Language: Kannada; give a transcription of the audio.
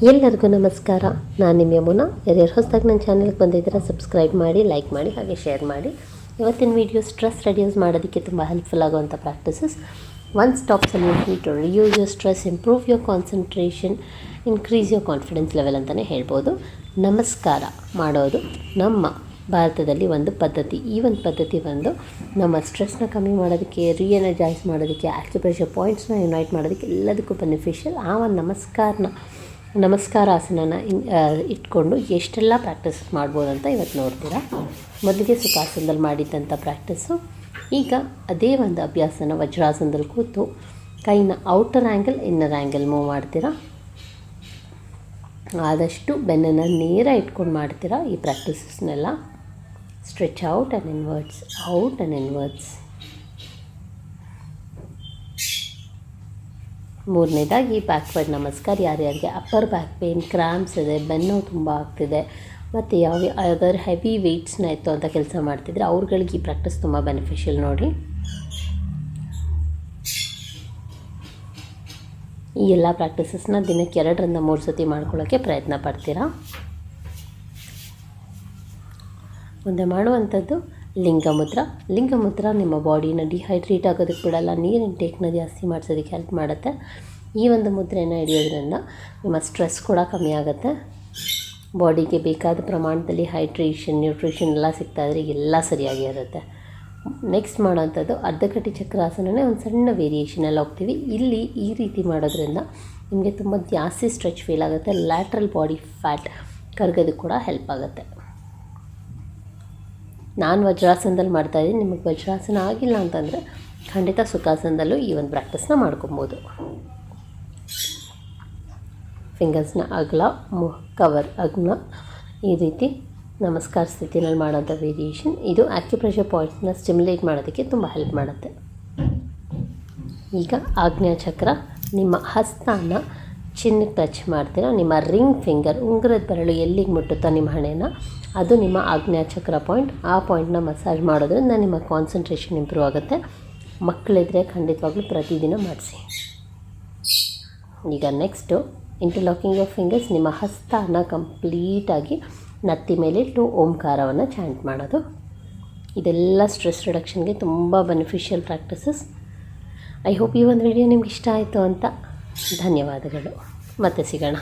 ಎಲ್ಲರಿಗೂ ನಮಸ್ಕಾರ. ನಾನು ನಿಮ್ಮ ಯಮುನಾ. ಯಾರ್ಯಾರು ಹೊಸದಾಗಿ ನನ್ನ ಚಾನಲ್ಗೆ ಬಂದಿದ್ದೀರಾ ಸಬ್ಸ್ಕ್ರೈಬ್ ಮಾಡಿ, ಲೈಕ್ ಮಾಡಿ, ಹಾಗೆ ಶೇರ್ ಮಾಡಿ. ಇವತ್ತಿನ ವೀಡಿಯೋ ಸ್ಟ್ರೆಸ್ ರೆಡ್ಯೂಸ್ ಮಾಡೋದಕ್ಕೆ ತುಂಬ ಹೆಲ್ಪ್ಫುಲ್ ಆಗುವಂಥ practices. One stop solution to reduce your stress, improve your concentration, increase your confidence level ಅಂತಲೇ ಹೇಳ್ಬೋದು. ನಮಸ್ಕಾರ ಮಾಡೋದು ನಮ್ಮ ಭಾರತದಲ್ಲಿ ಒಂದು ಪದ್ಧತಿ. ಈ ಒಂದು ಪದ್ಧತಿ ನಮ್ಮ ಸ್ಟ್ರೆಸ್ನ ಕಮ್ಮಿ ಮಾಡೋದಕ್ಕೆ, ರೀಎನರ್ಜೈಸ್ ಮಾಡೋದಕ್ಕೆ, ಆಕ್ಯುಪ್ರೆಷರ್ ಪಾಯಿಂಟ್ಸ್ನ ಯುನೈಟ್ ಮಾಡೋದಕ್ಕೆ ಎಲ್ಲದಕ್ಕೂ ಬೆನಿಫಿಷಿಯಲ್. ಆ ಒಂದು ನಮಸ್ಕಾರಾಸನನ ಇಟ್ಕೊಂಡು ಎಷ್ಟೆಲ್ಲ ಪ್ರಾಕ್ಟೀಸ್ ಮಾಡ್ಬೋದು ಅಂತ ಇವತ್ತು ನೋಡ್ತೀರಾ. ಮೊದಲಿಗೆ ಸುಖಾಸನದಲ್ಲಿ ಮಾಡಿದ್ದಂಥ ಪ್ರಾಕ್ಟೀಸು. ಈಗ ಅದೇ ಒಂದು ಅಭ್ಯಾಸನ ವಜ್ರಾಸನದಲ್ಲಿ ಕೂತು ಕೈನ outer angle, inner angle move ಮಾಡ್ತೀರಾ. ಆದಷ್ಟು ಬೆನ್ನನ್ನು ನೇರ ಇಟ್ಕೊಂಡು ಮಾಡ್ತೀರಾ ಈ ಪ್ರಾಕ್ಟೀಸಸ್ನೆಲ್ಲ. Stretch out and inwards, out and inwards. ಮೂರನೇದಾಗಿ ಬ್ಯಾಕ್ವರ್ಡ್ ನಮಸ್ಕಾರ. ಯಾರ್ಯಾರಿಗೆ ಅಪ್ಪರ್ ಬ್ಯಾಕ್ ಪೇನ್, ಕ್ರಾಂಪ್ಸ್ ಇದೆ, ಬೆನ್ನು ತುಂಬ ಆಗ್ತಿದೆ, ಮತ್ತು ಯಾವ್ದಾದ್ರು ಹೆವಿ ವೆಯ್ಟ್ಸ್ನ ಇತ್ತು ಅಂತ ಕೆಲಸ ಮಾಡ್ತಿದ್ರೆ ಅವ್ರುಗಳಿಗೆ ಈ ಪ್ರಾಕ್ಟೀಸ್ ತುಂಬ ಬೆನಿಫಿಷಿಯಲ್ ನೋಡಿ. ಈ ಎಲ್ಲ ಪ್ರಾಕ್ಟೀಸಸ್ನ ದಿನಕ್ಕೆ 2-3 ಸತಿ ಮಾಡ್ಕೊಳ್ಳೋಕ್ಕೆ ಪ್ರಯತ್ನ ಪಡ್ತೀರಾ. ಮುಂದೆ ಮಾಡುವಂಥದ್ದು ಲಿಂಗಮುದ್ರ ನಿಮ್ಮ ಬಾಡಿನ ಡಿಹೈಡ್ರೇಟ್ ಆಗೋದಕ್ಕೆ ಬಿಡಲ್ಲ, ನೀರು ಇಂಟೇಕ್ನ ಜಾಸ್ತಿ ಮಾಡಿಸೋದಕ್ಕೆ ಹೆಲ್ಪ್ ಮಾಡುತ್ತೆ. ಈ ಒಂದು ಮುದ್ರೆಯನ್ನು ಹಿಡಿಯೋದ್ರಿಂದ ನಿಮ್ಮ ಸ್ಟ್ರೆಸ್ ಕೂಡ ಕಮ್ಮಿ ಆಗುತ್ತೆ. ಬಾಡಿಗೆ ಬೇಕಾದ ಪ್ರಮಾಣದಲ್ಲಿ ಹೈಡ್ರೇಷನ್, ನ್ಯೂಟ್ರಿಷನ್ ಎಲ್ಲ ಸಿಗ್ತಾಯಿದ್ರೆ ಎಲ್ಲ ಸರಿಯಾಗಿ ಇರುತ್ತೆ. ನೆಕ್ಸ್ಟ್ ಮಾಡೋವಂಥದ್ದು ಅರ್ಧಕಟಿ ಚಕ್ರಾಸನನೇ ಒಂದು ಸಣ್ಣ ವೇರಿಯೇಷನಲ್ಲಿ ಹೋಗ್ತೀವಿ. ಇಲ್ಲಿ ಈ ರೀತಿ ಮಾಡೋದ್ರಿಂದ ನಿಮಗೆ ತುಂಬ ಜಾಸ್ತಿ ಸ್ಟ್ರೆಚ್ ಫೀಲ್ ಆಗುತ್ತೆ. ಲ್ಯಾಟ್ರಲ್ ಬಾಡಿ ಫ್ಯಾಟ್ ಕರಗೋದಕ್ಕೆ ಕೂಡ ಹೆಲ್ಪ್ ಆಗುತ್ತೆ. ನಾನು ವಜ್ರಾಸನದಲ್ಲಿ ಮಾಡ್ತಾಯಿದ್ದೀನಿ. ನಿಮಗೆ ವಜ್ರಾಸನ ಆಗಿಲ್ಲ ಅಂತಂದರೆ ಖಂಡಿತ ಸುಖಾಸನದಲ್ಲೂ ಈ ಒಂದು ಪ್ರಾಕ್ಟೀಸ್ನ ಮಾಡ್ಕೊಬೋದು. ಫಿಂಗರ್ಸ್ನ ಅಗಲ, ಕವರ್ ಅಗಲ, ಈ ರೀತಿ ನಮಸ್ಕಾರ ಸ್ಥಿತಿನಲ್ಲಿ ಮಾಡೋಂಥ ವೇರಿಯೇಷನ್. ಇದು ಆಕ್ಯುಪ್ರೆಷರ್ ಪಾಯಿಂಟ್ಸ್ನ ಸ್ಟಿಮ್ಯುಲೇಟ್ ಮಾಡೋದಕ್ಕೆ ತುಂಬ ಹೆಲ್ಪ್ ಮಾಡುತ್ತೆ. ಈಗ ಆಜ್ಞಾಚಕ್ರ, ನಿಮ್ಮ ಹಸ್ತನ ಚಿನ್ನಕ್ಕೆ ಟಚ್ ಮಾಡ್ತೀರಾ. ನಿಮ್ಮ ರಿಂಗ್ ಫಿಂಗರ್, ಉಂಗುರದ ಬೆರಳು ಎಲ್ಲಿಗೆ ಮುಟ್ಟುತ್ತಾ ನಿಮ್ಮ ಹಣೆನ, ಅದು ನಿಮ್ಮ ಆಜ್ಞಾಚಕ್ರ ಪಾಯಿಂಟ್. ಆ ಪಾಯಿಂಟ್ನ ಮಸಾಜ್ ಮಾಡೋದ್ರಿಂದ ನಿಮ್ಮ ಕಾನ್ಸಂಟ್ರೇಷನ್ ಇಂಪ್ರೂವ್ ಆಗುತ್ತೆ. ಮಕ್ಕಳಿದ್ರೆ ಖಂಡಿತವಾಗ್ಲೂ ಪ್ರತಿದಿನ ಮಾಡಿಸಿ. ಈಗ ನೆಕ್ಸ್ಟು ಇಂಟರ್ಲಾಕಿಂಗ್ ಆಫ್ ಫಿಂಗರ್ಸ್. ನಿಮ್ಮ ಹಸ್ತನ ಕಂಪ್ಲೀಟಾಗಿ ನತ್ತಿ ಮೇಲೆ ಇಟ್ಟು ಓಂಕಾರವನ್ನು ಚಾಂಟ್ ಮಾಡೋದು. ಇದೆಲ್ಲ ಸ್ಟ್ರೆಸ್ ರಿಡಕ್ಷನ್ಗೆ ತುಂಬ ಬೆನಿಫಿಷಿಯಲ್ ಪ್ರಾಕ್ಟೀಸಸ್. ಐ ಹೋಪ್ ಈ ಒಂದು ವಿಡಿಯೋ ನಿಮ್ಗೆ ಇಷ್ಟ ಆಯಿತು ಅಂತ. ಧನ್ಯವಾದಗಳು. ಮತ್ತೆ ಸಿಗೋಣ.